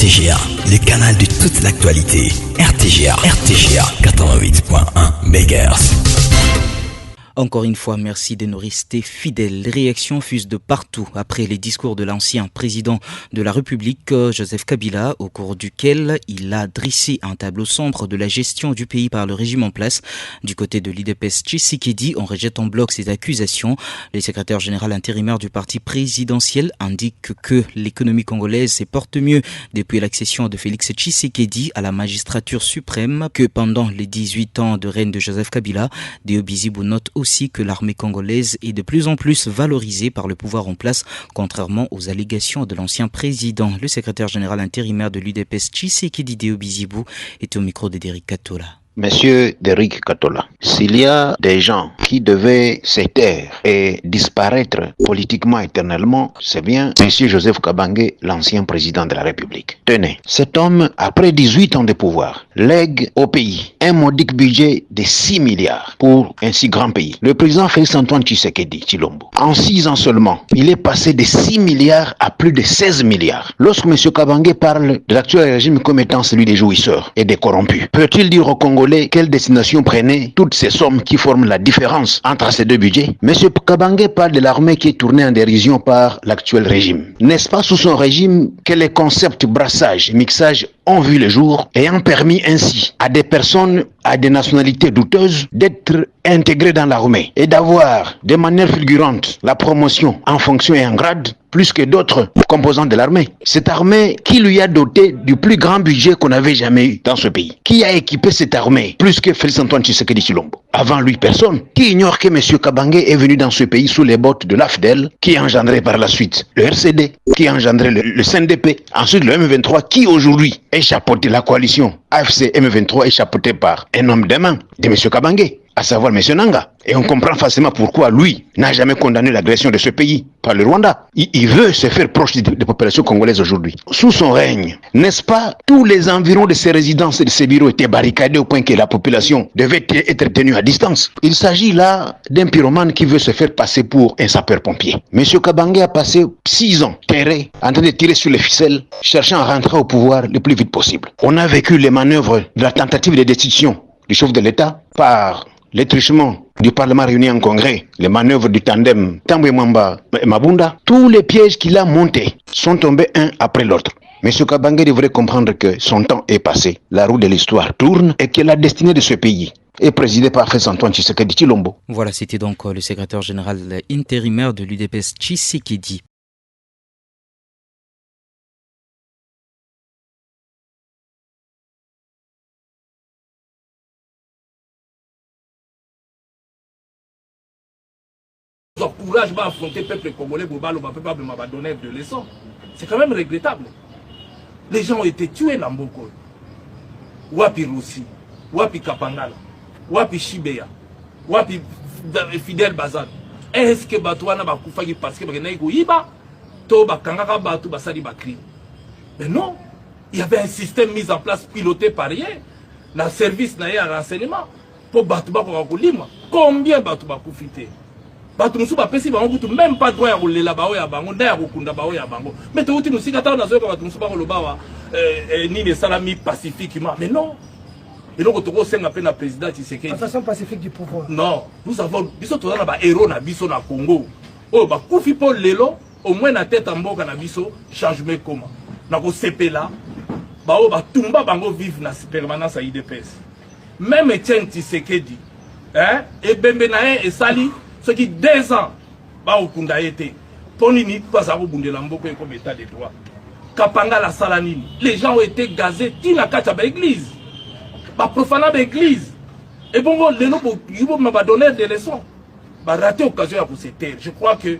RTGA, le canal de toute l'actualité. RTGA 88.1 MHz. Encore une fois, merci de nous rester fidèles. Les réactions fusent de partout après les discours de l'ancien président de la République, Joseph Kabila, au cours duquel il a dressé un tableau sombre de la gestion du pays par le régime en place. Du côté de l'UDPS Tshisekedi, on rejette en bloc ces accusations. Le secrétaire général intérimaire du parti présidentiel indique que l'économie congolaise se porte mieux depuis l'accession de Félix Tshisekedi à la magistrature suprême que pendant les 18 ans de règne de Joseph Kabila. Deo Bizibu note aussi que l'armée congolaise est de plus en plus valorisée par le pouvoir en place, contrairement aux allégations de l'ancien président. Le secrétaire général intérimaire de l'UDPS Tshisekedi, Deo Bizibu, est au micro de Derrick Katola. Monsieur Derrick Katola, s'il y a des gens qui devaient se taire et disparaître politiquement éternellement, c'est bien Monsieur Joseph Kabangé, l'ancien président de la République. Tenez, cet homme, après 18 ans de pouvoir, lègue au pays un modique budget de 6 milliards pour un si grand pays. Le président Félix Antoine Tshisekedi Tshilombo, en 6 ans seulement, il est passé de 6 milliards à plus de 16 milliards. Lorsque Monsieur Kabangé parle de l'actuel régime comme étant celui des jouisseurs et des corrompus, peut-il dire au Congo quelle destination prenaient toutes ces sommes qui forment la différence entre ces deux budgets? M. Kabangé parle de l'armée qui est tournée en dérision par l'actuel régime. N'est-ce pas sous son régime que les concepts brassage et mixage ont vu le jour, ayant permis ainsi à des personnes à des nationalités douteuses d'être intégrées dans l'armée et d'avoir de manière fulgurante la promotion en fonction et en grade plus que d'autres composants de l'armée. Cette armée qui lui a doté du plus grand budget qu'on avait jamais eu dans ce pays. Qui a équipé cette armée plus que Félix Antoine Tshisekedi Tshilombo? Avant lui, personne. Qui ignore que M. Kabangé est venu dans ce pays sous les bottes de l'AFDEL, qui a engendré par la suite le RCD, qui a engendré le CNDP, ensuite le M23, qui aujourd'hui est chapeauté, la coalition AFC M23 est chapeautée par un homme de main de M. Kabangé, à savoir M. Nanga. Et on comprend facilement pourquoi lui n'a jamais condamné l'agression de ce pays par le Rwanda. Il veut se faire proche des populations congolaises aujourd'hui. Sous son règne, n'est-ce pas, tous les environs de ses résidences et de ses bureaux étaient barricadés au point que la population devait être tenue à distance. Il s'agit là d'un pyromane qui veut se faire passer pour un sapeur-pompier. M. Kabangé a passé 6 ans terré, en train de tirer sur les ficelles, cherchant à rentrer au pouvoir le plus vite possible. On a vécu les manœuvres de la tentative de destitution du chef de l'État par les truchements du Parlement réuni en congrès, les manœuvres du tandem Tambwe Mwamba et Mabunda, tous les pièges qu'il a montés sont tombés un après l'autre. M. Kabangé devrait comprendre que son temps est passé, la roue de l'histoire tourne et que la destinée de ce pays est présidée par Félix Antoine Tshisekedi Tshilombo. Voilà, c'était donc le secrétaire général intérimaire de l'UDPS Tshisekedi. Courage va affronter le peuple congolais pour donner de leçons. C'est quand même regrettable. Les gens ont été tués dans Mboko. Wapi Russi, Wapi Kapangala, Wapi Shibeya, Wapi Fidel Bazan. Est-ce que Batouana va koufa parce que Bakenaïko Iba, Toba Kangaka Batou Basadi Bakri? Mais non, il y avait un système mis en place piloté par rien. Dans le service n'a un renseignement pour Batouba Korakolima. Combien Batouba Koufité? Même pas droit à rouler la bao ya bango, d'ailleurs kunda bao ya bango. Mais tout nous si kata na zoka batumsu ba koloba wa ni les salami pacifiquement. Mais non. Et donc on senga pe na président Tshisekedi. De façon pacifique du pouvoir. Non, nous avons biso to na ba héros na biso na Congo. Oh ba kufi po lelo au moins na tête en mboka na biso changement comment. Na ko sepela ba o ba tumba bango vivre na permanence à IDPS. Même Etienne Tshisekedi, et Bembe na et Sali ce qui 2 ans ba okunda été ponini pas à bundela mboko comme état de droit. Kapanga la salanini, les gens ont été gazés tina kata ba église. Ba profana ba église. Et bon les no ba donner des leçons. Ba rater occasion pour se taire. Je crois que